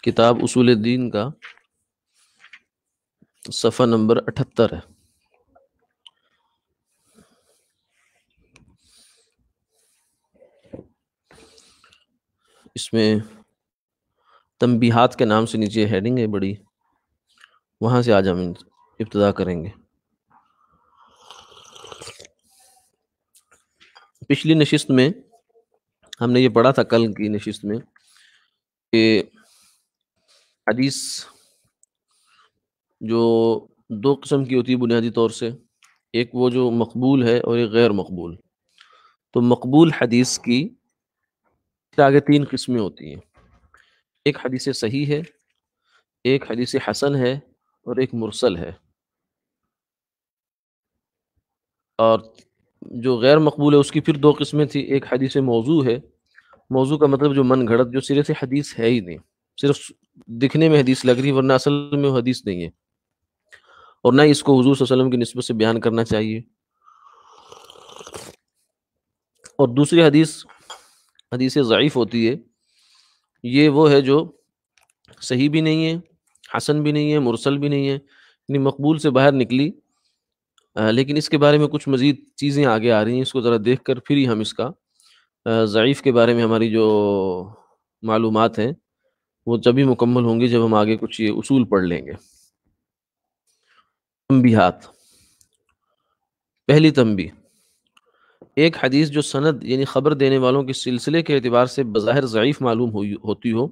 کتاب اصول الدین کا صفحہ نمبر 78 ہے۔ اس میں تنبیہات کے نام سے نیچے ہیڈنگ ہے بڑی، وہاں سے آج ہم ابتدا کریں گے۔ پچھلی نشست میں ہم نے یہ پڑھا تھا، کل کی نشست میں، کہ حدیث جو دو قسم کی ہوتی ہے بنیادی طور سے، ایک وہ جو مقبول ہے اور ایک غیر مقبول۔ تو مقبول حدیث کی آگے تین قسمیں ہوتی ہیں، ایک حدیث صحیح ہے، ایک حدیث حسن ہے، اور ایک مرسل ہے۔ اور جو غیر مقبول ہے اس کی پھر دو قسمیں تھی، ایک حدیث موضوع ہے۔ موضوع کا مطلب جو من گھڑت، جو سرے سے حدیث ہے ہی نہیں، صرف دکھنے میں حدیث لگ رہی ورنہ اصل میں وہ حدیث نہیں ہے، اور نہ اس کو حضور صلی اللہ علیہ وسلم کی نسبت سے بیان کرنا چاہیے۔ اور دوسری حدیث ضعیف ہوتی ہے، یہ وہ ہے جو صحیح بھی نہیں ہے، حسن بھی نہیں ہے، مرسل بھی نہیں ہے، یعنی مقبول سے باہر نکلی، لیکن اس کے بارے میں کچھ مزید چیزیں آگے آ رہی ہیں، اس کو ذرا دیکھ کر پھر ہی ہم اس کا ضعیف کے بارے میں ہماری جو معلومات ہیں وہ جبھی مکمل ہوں گی جب ہم آگے کچھ یہ اصول پڑھ لیں گے۔ تنبیہات۔ پہلی تنبیہ، ایک حدیث جو سند یعنی خبر دینے والوں کے سلسلے کے اعتبار سے بظاہر ضعیف معلوم ہوتی ہو،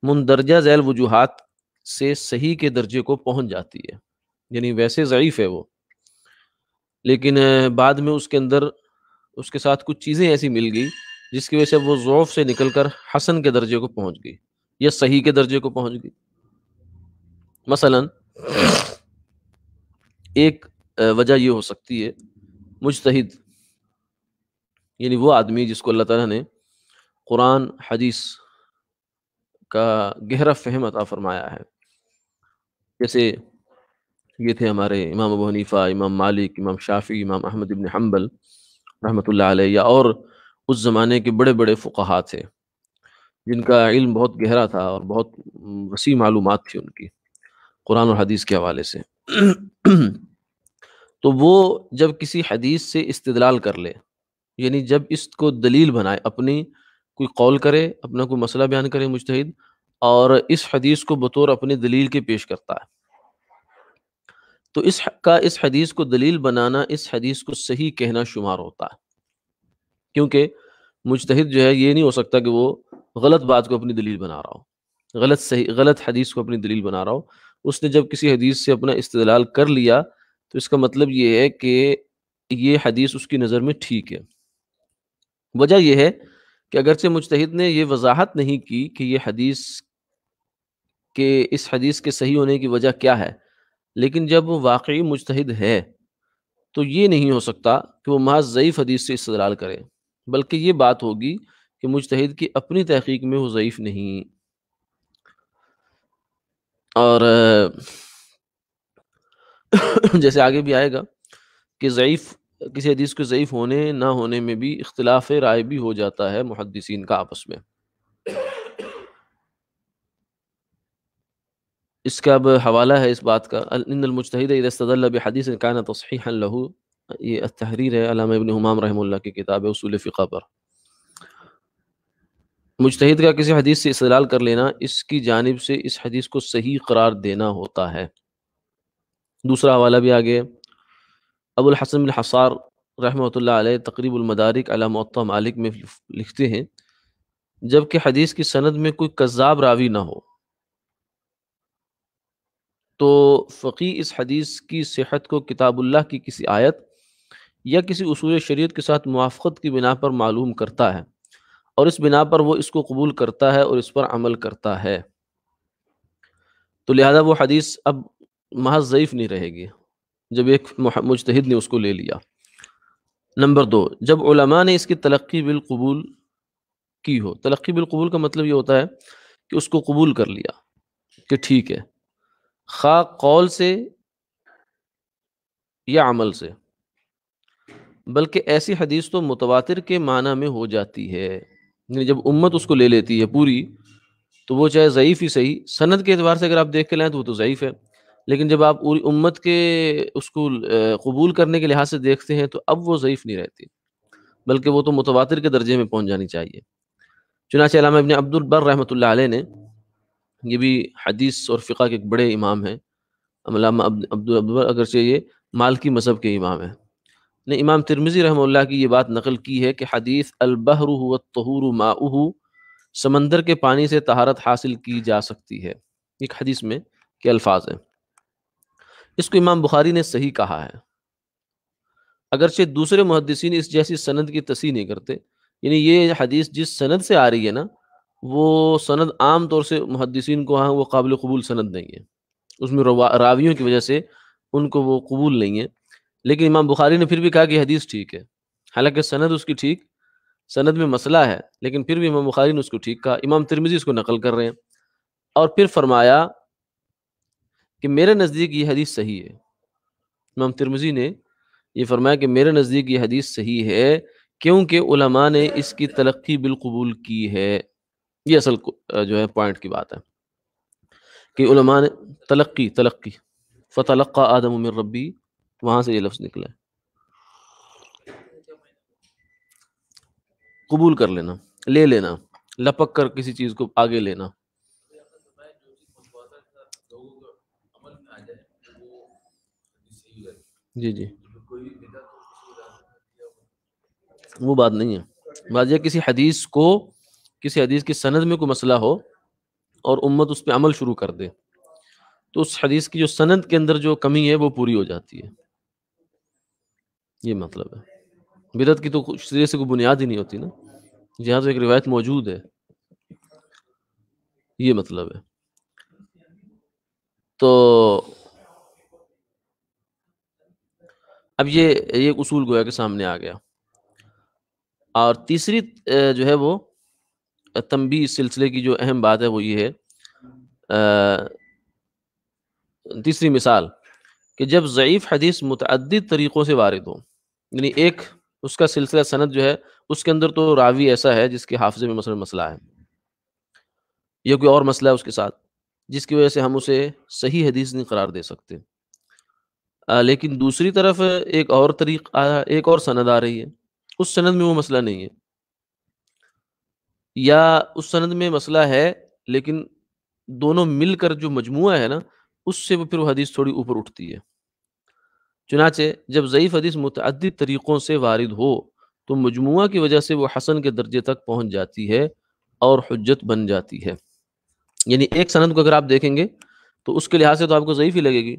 مندرجہ ذیل وجوہات سے صحیح کے درجے کو پہنچ جاتی ہے، یعنی ویسے ضعیف ہے وہ، لیکن بعد میں اس کے اندر اس کے ساتھ کچھ چیزیں ایسی مل گئی جس کی وجہ سے وہ ضعف سے نکل کر حسن کے درجے کو پہنچ گئی یا صحیح کے درجے کو پہنچ گئی۔ مثلا ایک وجہ یہ ہو سکتی ہے، مجتہد یعنی وہ آدمی جس کو اللہ تعالیٰ نے قرآن حدیث کا گہرا فہم عطا فرمایا ہے، جیسے یہ تھے ہمارے امام ابو حنیفہ، امام مالک، امام شافعی، امام احمد بن حنبل رحمۃ اللہ علیہ، یا اور اس زمانے کے بڑے بڑے فقہا تھے جن کا علم بہت گہرا تھا اور بہت وسیع معلومات تھی ان کی قرآن اور حدیث کے حوالے سے۔ تو وہ جب کسی حدیث سے استدلال کر لے، یعنی جب اس کو دلیل بنائے، اپنی کوئی قول کرے، اپنا کوئی مسئلہ بیان کرے مجتہد، اور اس حدیث کو بطور اپنی دلیل کے پیش کرتا ہے، تو اس حدیث کو دلیل بنانا اس حدیث کو صحیح کہنا شمار ہوتا ہے، کیونکہ مجتہد جو ہے یہ نہیں ہو سکتا کہ وہ غلط بات کو اپنی دلیل بنا رہا ہو، غلط حدیث کو اپنی دلیل بنا رہا ہو۔ اس نے جب کسی حدیث سے اپنا استدلال کر لیا تو اس کا مطلب یہ ہے کہ یہ حدیث اس کی نظر میں ٹھیک ہے۔ وجہ یہ ہے کہ اگرچہ مجتہد نے یہ وضاحت نہیں کی کہ یہ حدیث کہ اس حدیث کے صحیح ہونے کی وجہ کیا ہے، لیکن جب وہ واقعی مجتہد ہے تو یہ نہیں ہو سکتا کہ وہ محض ضعیف حدیث سے استدلال کرے، بلکہ یہ بات ہوگی کہ مجتہد کی اپنی تحقیق میں وہ ضعیف نہیں۔ اور جیسے آگے بھی آئے گا کہ ضعیف کسی حدیث کے ضعیف ہونے نہ ہونے میں بھی اختلاف رائے بھی ہو جاتا ہے محدثین کا آپس میں۔ اس کا اب حوالہ ہے اس بات کا، ان المجتہد اذا استدل بحدیث کان تصحیحا له، یہ التحریر ہے علامہ ابن حمام رحمہ اللہ کی کتاب ہے اصول فقہ پر۔ مجتہد کا کسی حدیث سے استدلال کر لینا اس کی جانب سے اس حدیث کو صحیح قرار دینا ہوتا ہے۔ دوسرا حوالہ بھی آگے، ابو الحسن بن حصار رحمۃ اللہ علیہ تقریب المدارک علی موطا مالک میں لکھتے ہیں، جب کہ حدیث کی سند میں کوئی کذاب راوی نہ ہو تو فقیہ اس حدیث کی صحت کو کتاب اللہ کی کسی آیت یا کسی اصول شریعت کے ساتھ موافقت کی بنا پر معلوم کرتا ہے، اور اس بنا پر وہ اس کو قبول کرتا ہے اور اس پر عمل کرتا ہے، تو لہذا وہ حدیث اب محض ضعیف نہیں رہے گی جب ایک مجتہد نے اس کو لے لیا۔ نمبر 2، جب علماء نے اس کی تلقی بالقبول کی ہو۔ تلقی بالقبول کا مطلب یہ ہوتا ہے کہ اس کو قبول کر لیا کہ ٹھیک ہے، خواہ قول سے یا عمل سے، بلکہ ایسی حدیث تو متواتر کے معنی میں ہو جاتی ہے، یعنی جب امت اس کو لے لیتی ہے پوری تو وہ چاہے ضعیف ہی صحیح، سند کے اعتبار سے اگر آپ دیکھ کے لائیں تو وہ تو ضعیف ہے، لیکن جب آپ پوری امت کے اس کو قبول کرنے کے لحاظ سے دیکھتے ہیں تو اب وہ ضعیف نہیں رہتی، بلکہ وہ تو متواتر کے درجے میں پہنچ جانی چاہیے۔ چنانچہ علامہ ابن عبد البر رحمۃ اللہ علیہ نے، یہ بھی حدیث اور فقہ کے ایک بڑے امام ہیں، علامہ عبد البر، اگرچہ یہ مالکی مذہب کے امام ہیں، نے امام ترمذی رحمہ اللہ کی یہ بات نقل کی ہے کہ حدیث البحر هو الطہور ماؤہ، سمندر کے پانی سے طہارت حاصل کی جا سکتی ہے، ایک حدیث میں کے الفاظ ہیں۔ اس کو امام بخاری نے صحیح کہا ہے، اگرچہ دوسرے محدثین اس جیسی سند کی تصحیح نہیں کرتے، یعنی یہ حدیث جس سند سے آ رہی ہے نا، وہ سند عام طور سے محدثین کو ہاں وہ قابل قبول سند نہیں ہے، اس میں راویوں کی وجہ سے ان کو وہ قبول نہیں ہے، لیکن امام بخاری نے پھر بھی کہا کہ حدیث ٹھیک ہے، حالانکہ سند اس کی ٹھیک، سند میں مسئلہ ہے، لیکن پھر بھی امام بخاری نے اس کو ٹھیک کہا۔ امام ترمذی اس کو نقل کر رہے ہیں، اور پھر فرمایا کہ میرے نزدیک یہ حدیث صحیح ہے۔ امام ترمذی نے یہ فرمایا کہ میرے نزدیک یہ حدیث صحیح ہے کیونکہ علماء نے اس کی تلقی بالقبول کی ہے۔ یہ اصل جو ہے پوائنٹ کی بات ہے کہ علماء نے تلقی فتلقى آدم من ربی، وہاں سے یہ لفظ نکلا ہے، قبول کر لینا، لے لینا، لپک کر کسی چیز کو آگے لینا۔ جی جی، وہ بات نہیں ہے، بات یہ کسی حدیث کی سند میں کوئی مسئلہ ہو اور امت اس پہ عمل شروع کر دے تو اس حدیث کی جو سند کے اندر جو کمی ہے وہ پوری ہو جاتی ہے، یہ مطلب ہے۔ بدعت کی تو سرے سے کوئی بنیاد ہی نہیں ہوتی نا، جہاں تو ایک روایت موجود ہے، یہ مطلب ہے۔ تو اب یہ ایک اصول گویا کے سامنے آ گیا، اور تیسری جو ہے وہ تنبیہ اس سلسلے کی جو اہم بات ہے وہ یہ ہے، تیسری مثال کہ جب ضعیف حدیث متعدد طریقوں سے وارد ہو، یعنی ایک اس کا سلسلہ سند جو ہے اس کے اندر تو راوی ایسا ہے جس کے حافظے میں مثلا مسئلہ ہے یا کوئی اور مسئلہ ہے اس کے ساتھ جس کی وجہ سے ہم اسے صحیح حدیث نہیں قرار دے سکتے، لیکن دوسری طرف ایک اور سند آ رہی ہے، اس سند میں وہ مسئلہ نہیں ہے، یا اس سند میں مسئلہ ہے لیکن دونوں مل کر جو مجموعہ ہے نا اس سے وہ پھر وہ حدیث تھوڑی اوپر اٹھتی ہے۔ چنانچہ جب ضعیف حدیث متعدد طریقوں سے وارد ہو تو مجموعہ کی وجہ سے وہ حسن کے درجے تک پہنچ جاتی ہے اور حجت بن جاتی ہے، یعنی ایک سند کو اگر آپ دیکھیں گے تو اس کے لحاظ سے تو آپ کو ضعیف ہی لگے گی،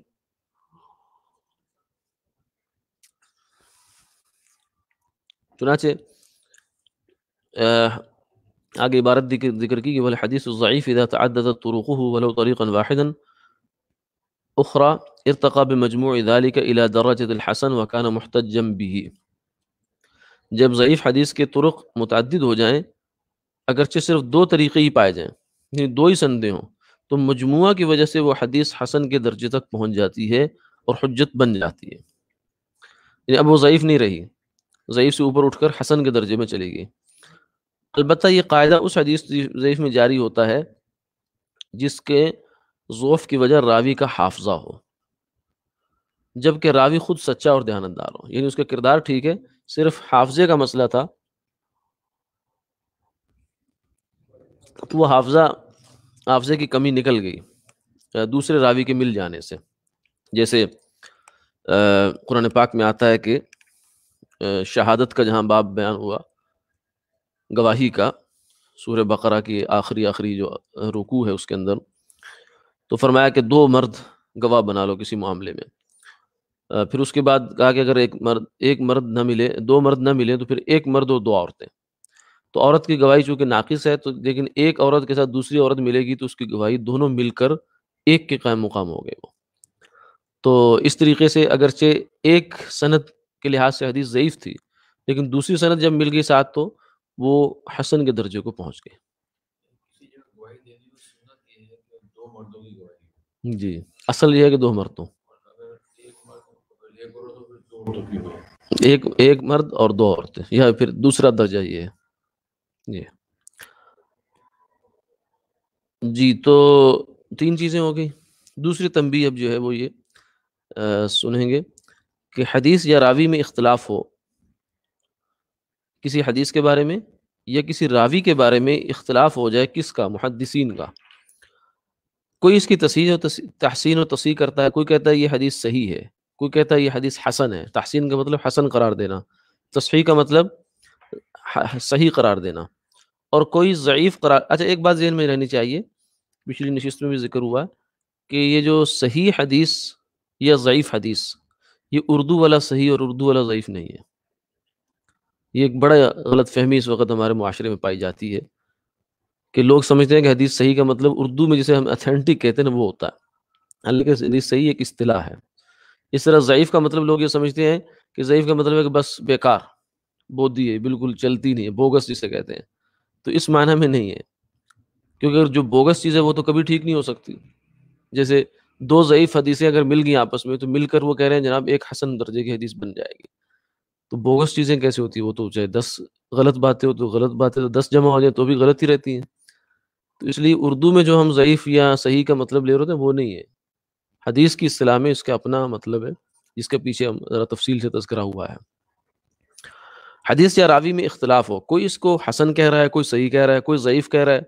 چنانچہ آگے عبارت ذکر کی کہ والحدیث الضعیف اذا تعددت طرقه ولو طریقا واحدا اخرى ارتقى بمجموع ذلك الى درجة الحسن وكان محتجا به۔ جب ضعیف حدیث کے طرق متعدد ہو جائیں، اگرچہ صرف دو طریقے ہی پائے جائیں، یعنی دو ہی سندیں ہوں، تو مجموعہ کی وجہ سے وہ حدیث حسن کے درجے تک پہنچ جاتی ہے اور حجت بن جاتی ہے، یعنی اب وہ ضعیف نہیں رہی، ضعیف سے اوپر اٹھ کر حسن کے درجے میں چلی گئی۔ البتہ یہ قاعدہ اس حدیث ضعیف میں جاری ہوتا ہے جس کے ضعف کی وجہ راوی کا حافظہ ہو، جبکہ راوی خود سچا اور دیانتدار ہو، یعنی اس کا کردار ٹھیک ہے، صرف حافظے کا مسئلہ تھا، تو وہ حافظے کی کمی نکل گئی دوسرے راوی کے مل جانے سے، جیسے قرآن پاک میں آتا ہے کہ شہادت کا جہاں باب بیان ہوا، گواہی کا، سورہ بقرہ کی آخری جو رکوع ہے اس کے اندر، تو فرمایا کہ دو مرد گواہ بنا لو کسی معاملے میں، پھر اس کے بعد کہا کہ اگر ایک مرد نہ ملے، دو مرد نہ ملے تو پھر ایک مرد اور دو عورتیں، تو عورت کی گواہی چونکہ ناقص ہے تو لیکن ایک عورت کے ساتھ دوسری عورت ملے گی تو اس کی گواہی دونوں مل کر ایک کے قائم مقام ہو گئے وہ۔ تو اس طریقے سے اگرچہ ایک سند کے لحاظ سے حدیث ضعیف تھی لیکن دوسری سند جب مل گئی ساتھ تو وہ حسن کے درجے کو پہنچ گئے۔ جی، اصل یہ ہے کہ دو مردوں، ایک مرد اور دو عورتیں، یا پھر دوسرا درجہ یہ ہے۔ جی جی تو تین چیزیں ہو گئی. دوسری تنبیہ اب جو ہے وہ یہ سنیں گے کہ حدیث یا راوی میں اختلاف ہو، کسی حدیث کے بارے میں یا کسی راوی کے بارے میں اختلاف ہو جائے، کس کا؟ محدثین کا. کوئی اس کی تصحیح و تحسین و تصحیح کرتا ہے، کوئی کہتا ہے یہ حدیث صحیح ہے، کوئی کہتا ہے یہ حدیث حسن ہے. تحسین کا مطلب حسن قرار دینا، تصحیح کا مطلب صحیح قرار دینا. اور کوئی ضعیف قرار. اچھا ایک بات ذہن میں رہنی چاہیے، پچھلی نشست میں بھی ذکر ہوا کہ یہ جو صحیح حدیث یا ضعیف حدیث، یہ اردو والا صحیح اور اردو والا ضعیف نہیں ہے. یہ ایک بڑا غلط فہمی اس وقت ہمارے معاشرے میں پائی جاتی ہے کہ لوگ سمجھتے ہیں کہ حدیث صحیح کا مطلب اردو میں جسے ہم اتھینٹک کہتے ہیں نا وہ ہوتا ہے، حالانکہ حدیث صحیح ایک اصطلاح ہے. اس طرح ضعیف کا مطلب لوگ یہ سمجھتے ہیں کہ ضعیف کا مطلب ہے کہ بس بیکار، بودی ہے، بالکل چلتی نہیں ہے، بوگس جسے کہتے ہیں. تو اس معنی میں نہیں ہے، کیونکہ اگر جو بوگس چیز ہے وہ تو کبھی ٹھیک نہیں ہو سکتی. جیسے دو ضعیف حدیثیں اگر مل گئی آپس میں تو مل کر وہ کہہ رہے ہیں جناب ایک حسن درجے کی حدیث بن جائے گی. تو بوگس چیزیں کیسے ہوتی ہیں؟ وہ تو چاہے 10 غلط باتیں ہو تو غلط باتیں تو 10 جمع ہو جائیں تو بھی غلط ہی رہتی ہیں. تو اس لیے اردو میں جو ہم ضعیف یا صحیح کا مطلب لے رہے ہیں وہ نہیں ہے. حدیث کی اصطلاح میں اس کا اپنا مطلب ہے جس کے پیچھے ہم ذرا تفصیل سے تذکرہ ہوا ہے. حدیث یا راوی میں اختلاف ہو، کوئی اس کو حسن کہہ رہا ہے، کوئی صحیح کہہ رہا ہے، کوئی ضعیف کہہ رہا ہے،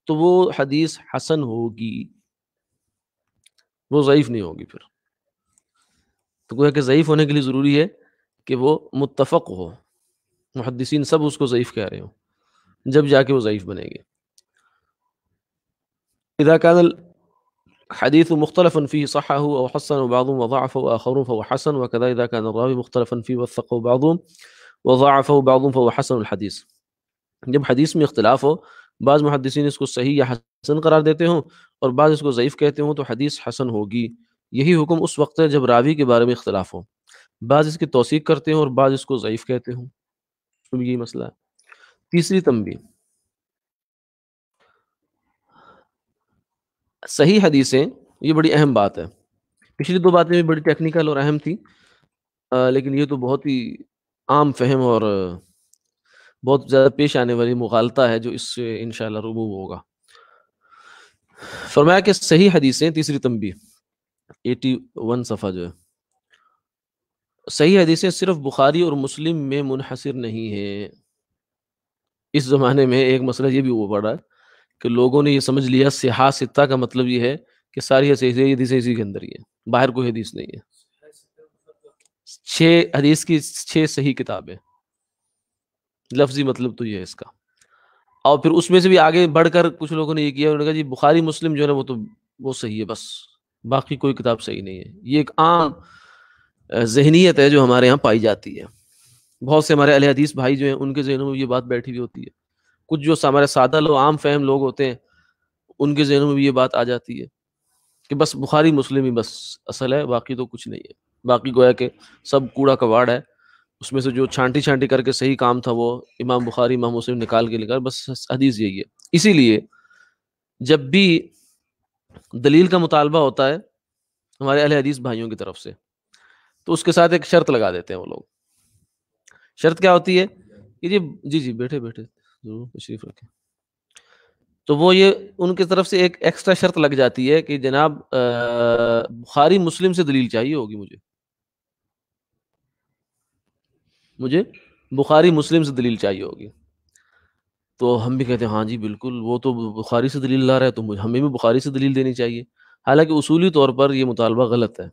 تو وہ حدیث حسن ہوگی، وہ ضعیف نہیں ہوگی. پھر تو گویا کہ ضعیف ہونے کے لیے ضروری ہے کہ وہ متفق ہو، محدثین سب اس کو ضعیف کہہ رہے ہوں، جب جا کے وہ ضعیف بنے گی. اذا كان الحديث مختلفا فيه صحه او حسنه بعضهم وضعفه اخرون فهو حسن، وكذا اذا كان الراوي مختلفا فيه وثقه بعضهم وضعفه بعضهم فهو حسن الحديث. جب حدیث میں اختلاف ہو، بعض محدثین اس کو صحیح یا حسن قرار دیتے ہوں اور بعض اس کو ضعیف کہتے ہوں، تو حدیث حسن ہوگی. یہی حکم اس وقت ہے جب راوی کے بارے میں اختلاف ہو، بعض اس کی توثیق کرتے ہیں اور بعض اس کو ضعیف کہتے ہوں. تو یہی مسئلہ ہے. تیسری تنبیہ، صحیح حدیثیں، یہ بڑی اہم بات ہے. پچھلی دو باتیں بھی بڑی ٹیکنیکل اور اہم تھیں، لیکن یہ تو بہت ہی عام فہم اور بہت زیادہ پیش آنے والی مغالطہ ہے جو اس سے انشاءاللہ رموو ہوگا. فرمایا کہ صحیح حدیثیں، تیسری تنبیہ 81 صفحہ جو ہے، صحیح حدیثیں صرف بخاری اور مسلم میں منحصر نہیں ہیں. اس زمانے میں ایک مسئلہ یہ بھی ہوا پڑا ہے کہ لوگوں نے یہ سمجھ لیا صحاح ستہ کا مطلب یہ ہے کہ ساری صحیح حدیثیں اسی کے اندر ہی ہیں، باہر کوئی حدیث نہیں ہے. 6 حدیث کی 6 صحیح کتابیں، لفظی مطلب تو یہ ہے اس کا. اور پھر اس میں سے بھی آگے بڑھ کر کچھ لوگوں نے یہ کیا، انہوں نے کہا جی بخاری مسلم جو ہے نا وہ تو وہ صحیح ہے، بس باقی کوئی کتاب صحیح نہیں ہے. یہ ایک عام ذہنیت ہے جو ہمارے ہاں پائی جاتی ہے. بہت سے ہمارے اہل حدیث بھائی جو ہیں ان کے ذہنوں میں یہ بات بیٹھی ہوئی ہوتی ہے. کچھ جو ہمارے سادہ لوگ، عام فہم لوگ ہوتے ہیں، ان کے ذہنوں میں بھی یہ بات آ جاتی ہے کہ بس بخاری مسلم ہی بس اصل ہے، باقی تو کچھ نہیں ہے. باقی گویا کہ سب کوڑا کباڑ ہے، اس میں سے جو چھانٹی چھانٹی کر کے صحیح کام تھا وہ امام بخاری امام مسلم نکال کے لکھا، بس حدیث یہی ہے. اسی لیے جب بھی دلیل کا مطالبہ ہوتا ہے ہمارے اہل حدیث بھائیوں کی طرف سے تو اس کے ساتھ ایک شرط لگا دیتے ہیں وہ لوگ. شرط کیا ہوتی ہے کہ جی بیٹھے بیٹھے ضرور تشریف رکھیں. تو وہ یہ ان کی طرف سے ایک ایکسٹرا شرط لگ جاتی ہے کہ جناب بخاری مسلم سے دلیل چاہیے ہوگی، مجھے بخاری مسلم سے دلیل چاہیے ہوگی. تو ہم بھی کہتے ہیں ہاں جی بالکل، وہ تو بخاری سے دلیل لا رہا ہے تو ہمیں بھی بخاری سے دلیل دینی چاہیے. حالانکہ اصولی طور پر یہ مطالبہ غلط ہے.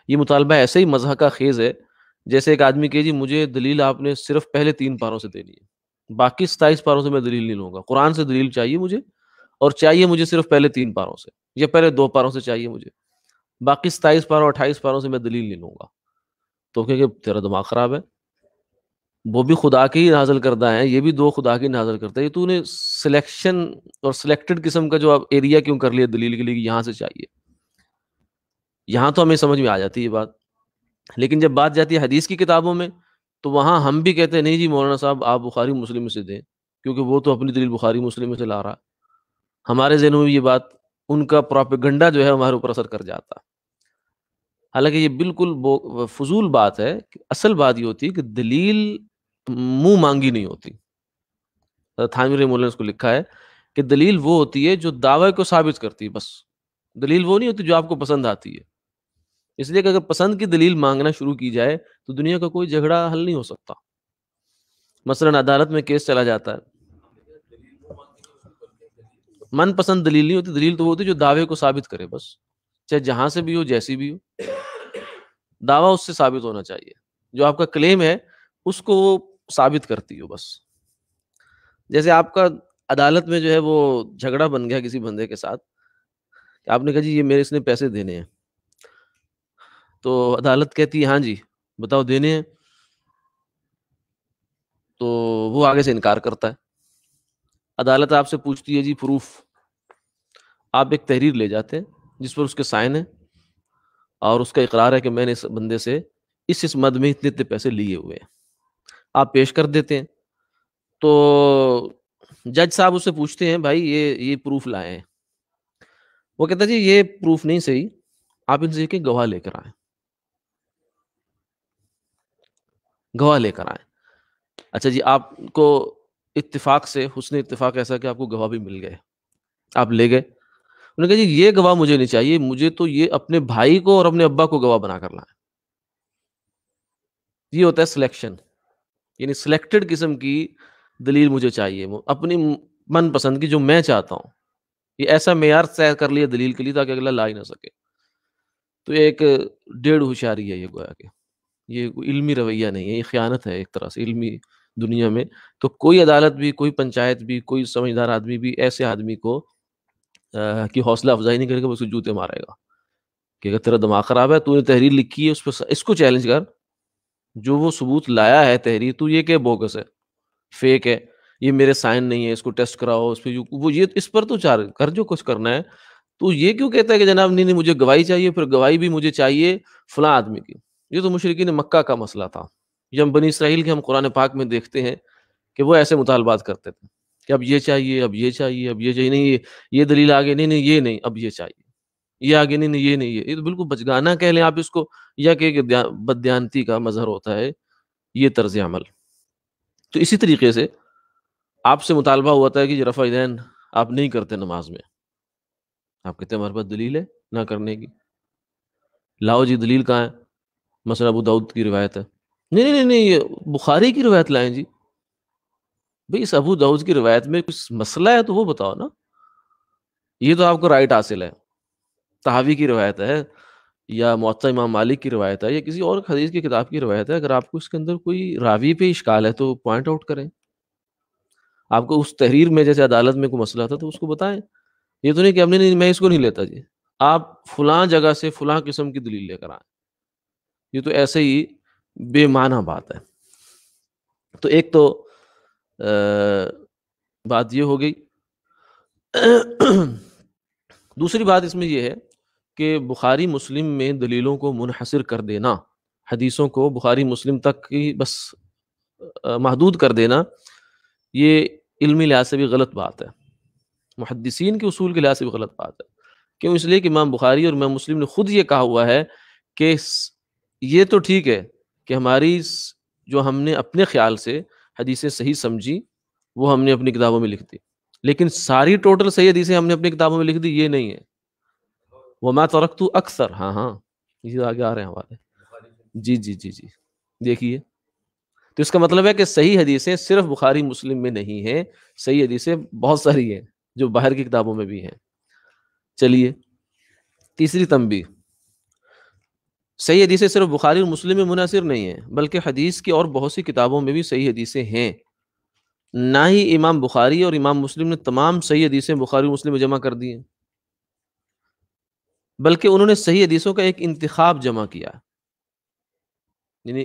یہ مطالبہ ایسے ہی مضحکہ خیز ہے جیسے ایک آدمی کہ جی مجھے دلیل آپ نے صرف پہلے 3 پاروں سے دینی ہے، باقی 27 پاروں سے میں دلیل نہیں لوں گا. قرآن سے دلیل چاہیے مجھے، اور چاہیے مجھے صرف پہلے 3 پاروں سے، یا پہلے 2 پاروں سے چاہیے مجھے، باقی 27 پاروں 28 پاروں سے میں دلیل نہیں لوں گا. تو کہ تیرا دماغ خراب ہے، وہ بھی خدا کے ہی نازل کردہ ہیں، یہ بھی 2 خدا کے نازل کرتا ہے. تو نے سلیکشن اور سلیکٹڈ قسم کا جو آپ ایریا کیوں کر لیا دلیل کے لیے کہ یہاں سے چاہیے؟ یہاں تو ہمیں سمجھ میں آ جاتی ہے یہ بات، لیکن جب بات جاتی ہے حدیث کی کتابوں میں تو وہاں ہم بھی کہتے ہیں نہیں جی مولانا صاحب آپ بخاری مسلم میں سے دیں، کیونکہ وہ تو اپنی دلیل بخاری مسلم میں سے لا رہا. ہمارے ذہنوں میں یہ بات، ان کا پروپیگنڈا جو ہے ہمارے اوپر اثر کر جاتا. حالانکہ یہ بالکل فضول بات ہے. اصل بات یہ ہوتی ہے کہ دلیل منہ مانگی نہیں ہوتی. تھانوی رحمہ اللہ نے اس کو لکھا ہے کہ دلیل وہ ہوتی ہے جو دعوے کو ثابت کرتی ہے، بس دلیل وہ نہیں ہوتی جو آپ کو پسند آتی ہے. اس لیے کہ اگر پسند کی دلیل مانگنا شروع کی جائے تو دنیا کا کوئی جھگڑا حل نہیں ہو سکتا. مثلا عدالت میں کیس چلا جاتا ہے، من پسند دلیل نہیں ہوتی، دلیل تو وہ ہوتی ہے جو دعوے کو ثابت کرے، بس چاہے جہاں سے بھی ہو، جیسی بھی ہو، دعویٰ اس سے ثابت ہونا چاہیے. جو آپ کا کلیم ہے اس کو وہ ثابت کرتی ہو. بس جیسے آپ کا عدالت میں جو ہے وہ جھگڑا بن گیا کسی بندے کے ساتھ، کہ آپ نے کہا جی یہ میرے اس نے پیسے دینے ہیں، تو عدالت کہتی ہے ہاں جی بتاؤ دینے ہیں، تو وہ آگے سے انکار کرتا ہے. عدالت آپ سے پوچھتی ہے جی پروف. آپ ایک تحریر لے جاتے ہیں جس پر اس کے سائن ہیں اور اس کا اقرار ہے کہ میں نے اس بندے سے اس مد میں اتنے اتنے پیسے لیے ہوئے ہیں. آپ پیش کر دیتے ہیں. تو جج صاحب اس سے پوچھتے ہیں بھائی یہ پروف لائے ہیں. وہ کہتا ہے جی یہ پروف نہیں صحیح، آپ ان سے کہ گواہ لے کر آئیں، گواہ لے کر آئیں. اچھا جی آپ کو اتفاق سے حسن اتفاق ایسا کہ آپ کو گواہ بھی مل گئے، آپ لے گئے. انہوں نے کہا جی یہ گواہ مجھے نہیں چاہیے، مجھے تو یہ اپنے بھائی کو اور اپنے ابا کو گواہ بنا کر لائیں. یہ ہوتا ہے سلیکشن، یعنی سلیکٹڈ قسم کی دلیل مجھے چاہیے، وہ اپنی من پسند کی جو میں چاہتا ہوں. یہ ایسا معیار طے کر لیا دلیل کے لیے تاکہ اگلا لا ہی نہ سکے. تو ایک ڈیڑھ ہوشیاری ہے یہ، گویا کہ یہ کوئی علمی رویہ نہیں ہے، یہ خیانت ہے ایک طرح سے علمی دنیا میں. تو کوئی عدالت بھی، کوئی پنچایت بھی، کوئی سمجھدار آدمی بھی ایسے آدمی کو کی حوصلہ افزائی نہیں کرے گا، وہ اس کو جوتے مارے گا کہ اگر تیرا دماغ خراب ہے، تو نے تحریر لکھی ہے اس پہ اس کو چیلنج کر، جو وہ ثبوت لایا ہے تحریر، تو یہ کہ بوگس ہے، فیک ہے، یہ میرے سائن نہیں ہے، اس کو ٹیسٹ کراؤ، اس پہ وہ یہ اس پر تو چار کر جو کچھ کرنا ہے. تو یہ کیوں کہتا ہے کہ جناب نہیں نہیں مجھے گواہی چاہیے، پھر گواہی بھی مجھے چاہیے فلاں آدمی کی. یہ تو مشرکین مکہ کا مسئلہ تھا. یہ ہم بنی اسرائیل کے ہم قرآن پاک میں دیکھتے ہیں کہ وہ ایسے مطالبات کرتے تھے کہ اب یہ چاہیے، اب یہ چاہیے، اب یہ چاہیے، نہیں یہ دلیل آگے، نہیں نہیں یہ نہیں، اب یہ چاہیے، یہ آگے، نہیں نہیں یہ نہیں، یہ تو بالکل بچگانہ کہہ لیں آپ اس کو، یا کہ بددیانتی کا مظہر ہوتا ہے یہ طرز عمل. تو اسی طریقے سے آپ سے مطالبہ ہوا ہے کہ یہ رفع دین آپ نہیں کرتے نماز میں، آپ کہتے ہیں ہمارے پاس دلیل ہے نہ کرنے کی، لاؤ جی دلیل کہاں ہے. مثلا ابو داؤد کی روایت ہے، نہیں نہیں نہیں نہیں یہ بخاری کی روایت لائیں جی. بھئی اس ابو داؤد کی روایت میں کچھ مسئلہ ہے تو وہ بتاؤ نا. یہ تو آپ کو رائٹ حاصل ہے، طحاوی کی روایت ہے یا موطا امام مالک کی روایت ہے یا کسی اور حدیث کی کتاب کی روایت ہے، اگر آپ کو اس کے اندر کوئی راوی پہ اشکال ہے تو پوائنٹ آؤٹ کریں. آپ کو اس تحریر میں جیسے عدالت میں کوئی مسئلہ تھا تو اس کو بتائیں. یہ تو نہیں کہ نہیں میں اس کو نہیں لیتا جی، آپ فلاں جگہ سے فلاں قسم کی دلیل لے کر آئیں. یہ تو ایسے ہی بے معنی بات ہے. تو ایک تو بات یہ ہو گئی. دوسری بات اس میں یہ ہے کہ بخاری مسلم میں دلیلوں کو منحصر کر دینا، حدیثوں کو بخاری مسلم تک کی بس محدود کر دینا، یہ علمی لحاظ سے بھی غلط بات ہے، محدثین کے اصول کے لحاظ سے بھی غلط بات ہے. کیوں؟ اس لیے کہ امام بخاری اور امام مسلم نے خود یہ کہا ہوا ہے کہ یہ تو ٹھیک ہے کہ ہماری جو ہم نے اپنے خیال سے حدیثیں صحیح سمجھی وہ ہم نے اپنی کتابوں میں لکھ دی، لیکن ساری ٹوٹل صحیح حدیثیں ہم نے اپنی کتابوں میں لکھ دی یہ نہیں ہے. وما ترکت اکثر، ہاں ہاں یہ آگے آ رہے ہیں ہمارے، جی جی جی جی دیکھیے. تو اس کا مطلب ہے کہ صحیح حدیثیں صرف بخاری مسلم میں نہیں ہیں، صحیح حدیثیں بہت ساری ہیں جو باہر کی کتابوں میں بھی ہیں. چلیے تیسری تنبیہ، صحیح حدیثیں صرف بخاری اور مسلم میں منحصر نہیں ہیں بلکہ حدیث کی اور بہت سی کتابوں میں بھی صحیح حدیثیں ہیں. نہ ہی امام بخاری اور امام مسلم نے تمام صحیح حدیثیں بخاری اور مسلم میں جمع کر دی ہیں، بلکہ انہوں نے صحیح حدیثوں کا ایک انتخاب جمع کیا. یعنی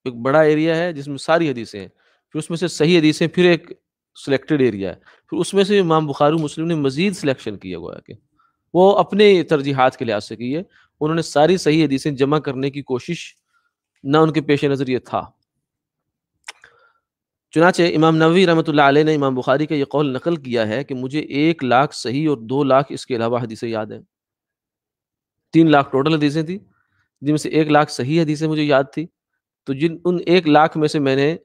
ایک بڑا ایریا ہے جس میں ساری حدیثیں ہیں، پھر اس میں سے صحیح حدیثیں پھر ایک سلیکٹڈ ایریا ہے، پھر اس میں سے امام بخاری اور مسلم نے مزید سلیکشن کیا ہوا ہے کہ وہ اپنے ترجیحات کے لحاظ سے کی ہے. انہوں نے ساری صحیح حدیثیں جمع کرنے کی کوشش نہ ان کے پیش نظر یہ تھا. چنانچہ امام نووی رحمۃ اللہ علیہ نے امام بخاری کا یہ قول نقل کیا ہے کہ مجھے 1,00,000 صحیح اور 2,00,000 اس کے علاوہ حدیثیں یاد ہیں. 3,00,000 ٹوٹل حدیثیں تھیں جن میں سے 1,00,000 صحیح حدیثیں مجھے یاد تھی. تو ان 1,00,000 میں سے میں نے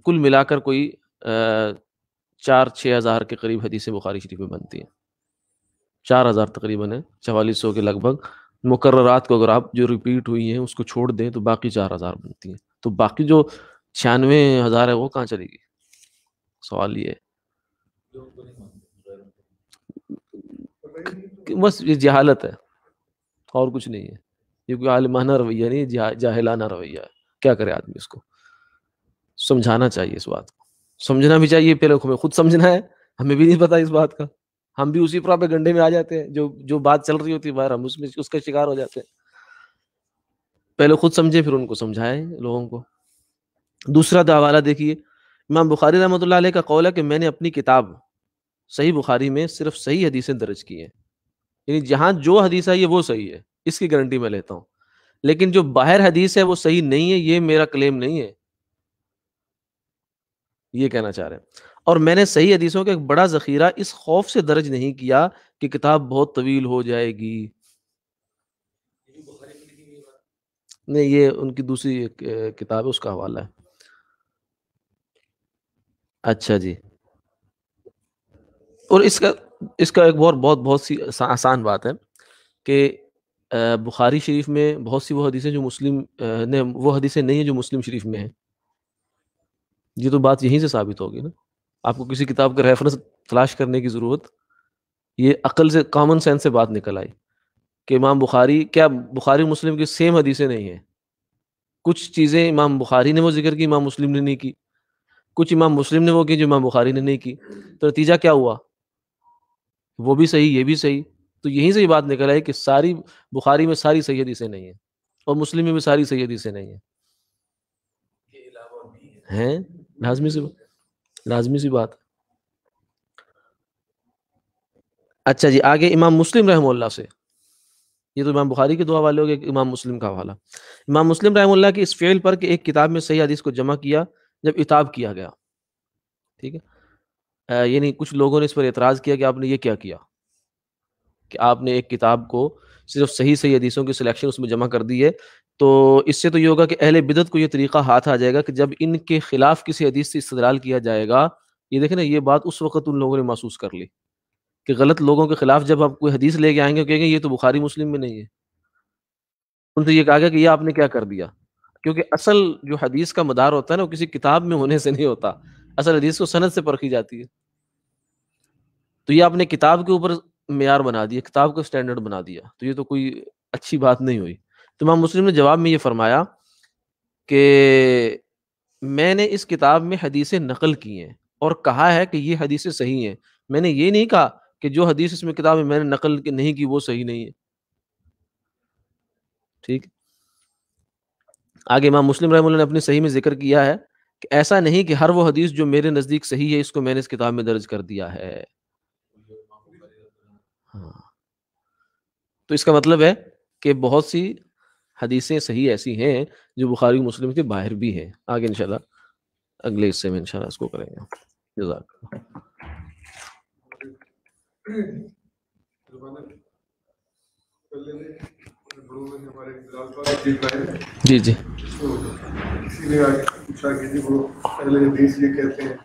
کل ملا کر کوئی 4-6 ہزار کے قریب حدیثیں بخاری شریف میں بنتی ہیں، 4 ہزار تقریباً ہے، 4400 کے لگ بھگ مقررات کو اگر آپ جو ریپیٹ ہوئی ہیں اس کو چھوڑ دیں تو باقی 4 ہزار بنتی ہیں، تو باقی جو 96 ہزار ہے وہ کہاں چلے گی؟ سوال یہ ہے کہ بس یہ جہالت ہے اور کچھ نہیں ہے، یہ کوئی عالمانہ رویہ نہیں، جاہلانہ رویہ ہے، کیا کرے آدمی اس کو؟ سمجھانا چاہیے اس بات کو، سمجھنا بھی چاہیے، پہلے ہمیں خود سمجھنا ہے، ہمیں بھی نہیں پتا اس بات کا، ہم بھی اسی پراپیگنڈے میں آ جاتے ہیں، جو بات چل رہی ہوتی ہے باہر ہم اس کا شکار ہو جاتے ہیں، پہلے خود سمجھے پھر ان کو سمجھائیں لوگوں کو۔ دوسرا حوالہ دیکھیے، امام بخاری رحمۃ اللہ علیہ کا قول ہے کہ میں نے اپنی کتاب صحیح بخاری میں صرف صحیح حدیثیں درج کی ہیں، یعنی جہاں جو حدیث ہے یہ وہ صحیح ہے، اس کی گارنٹی میں لیتا ہوں، لیکن جو باہر حدیث ہے وہ صحیح نہیں ہے، یہ میرا کلیم نہیں ہے، یہ کہنا چاہ رہے ہیں۔ اور میں نے صحیح حدیثوں کا ایک بڑا ذخیرہ اس خوف سے درج نہیں کیا کہ کتاب بہت طویل ہو جائے گی، نہیں یہ ان کی دوسری ایک کتاب ہے، اس کا حوالہ ہے۔ اچھا جی، اور اس کا ایک بہت سی آسان بات ہے کہ بخاری شریف میں بہت سی وہ حدیثیں جو مسلم نے وہ حدیثیں نہیں ہیں جو مسلم شریف میں ہیں، یہ تو بات یہیں سے ثابت ہوگی نا، آپ کو کسی کتاب کا ریفرنس تلاش کرنے کی ضرورت، یہ عقل سے کامن سینس سے بات نکل آئی کہ امام بخاری کیا بخاری مسلم کی سیم حدیثیں نہیں ہیں، کچھ چیزیں امام بخاری نے وہ ذکر کی امام مسلم نے نہیں کی، کچھ امام مسلم نے وہ کی جو امام بخاری نے نہیں کی، تو نتیجہ کیا ہوا؟ وہ بھی صحیح یہ بھی صحیح، تو یہیں سے یہ بات نکل آئی کہ ساری بخاری میں ساری صحیح حدیثیں نہیں ہیں اور مسلم میں بھی ساری صحیح حدیثیں نہیں ہیں لازمی سی بات۔ اچھا جی، آگے امام مسلم رحمہ اللہ سے، یہ تو امام بخاری کے دو حوالے ہو گئے، امام مسلم کا حوالہ، امام مسلم رحمہ اللہ کی اس فعل پر کہ ایک کتاب میں صحیح حدیث کو جمع کیا جب عتاب کیا گیا، ٹھیک ہے، یعنی کچھ لوگوں نے اس پر اعتراض کیا کہ آپ نے یہ کیا کیا کہ آپ نے ایک کتاب کو صرف صحیح حدیثوں کی سلیکشن اس میں جمع کر دی ہے، تو اس سے تو یہ ہوگا کہ اہل بدعت کو یہ طریقہ ہاتھ آ جائے گا کہ جب ان کے خلاف کسی حدیث سے استدلال کیا جائے گا، یہ دیکھیں نا، یہ بات اس وقت ان لوگوں نے محسوس کر لی کہ غلط لوگوں کے خلاف جب آپ کوئی حدیث لے کے آئیں گے کہیں گے یہ تو بخاری مسلم میں نہیں ہے، ان سے یہ کہا گیا کہ یہ آپ نے کیا کر دیا، کیونکہ اصل جو حدیث کا مدار ہوتا ہے نا وہ کسی کتاب میں ہونے سے نہیں ہوتا، اصل حدیث کو سند سے پرکھی جاتی ہے، تو یہ آپ نے کتاب کے اوپر معیار بنا دیا، کتاب کا سٹینڈرڈ بنا دیا، تو یہ تو کوئی اچھی بات نہیں ہوئی۔ تو امام مسلم نے جواب میں یہ فرمایا کہ میں نے اس کتاب میں حدیثیں نقل کی ہیں اور کہا ہے کہ یہ حدیثیں صحیح ہیں، میں نے یہ نہیں کہا کہ جو حدیث اس میں کتاب میں نے نقل نہیں کی وہ صحیح نہیں ہے، ٹھیک۔ آگے امام مسلم رحمہ اللہ نے اپنی صحیح میں ذکر کیا ہے کہ ایسا نہیں کہ ہر وہ حدیث جو میرے نزدیک صحیح ہے اس کو میں نے اس کتاب میں درج کر دیا ہے، ہاں، تو اس کا مطلب ہے کہ بہت سی حدیثیں صحیح ایسی ہیں جو بخاری و مسلم کے باہر بھی ہیں۔ آگے انشاءاللہ اگلے حصے میں انشاءاللہ اس کو کریں گے۔ جزاک جی جی، اسی لیے آگے پوچھا کہ جی وہ اہل حدیث یہ کہتے ہیں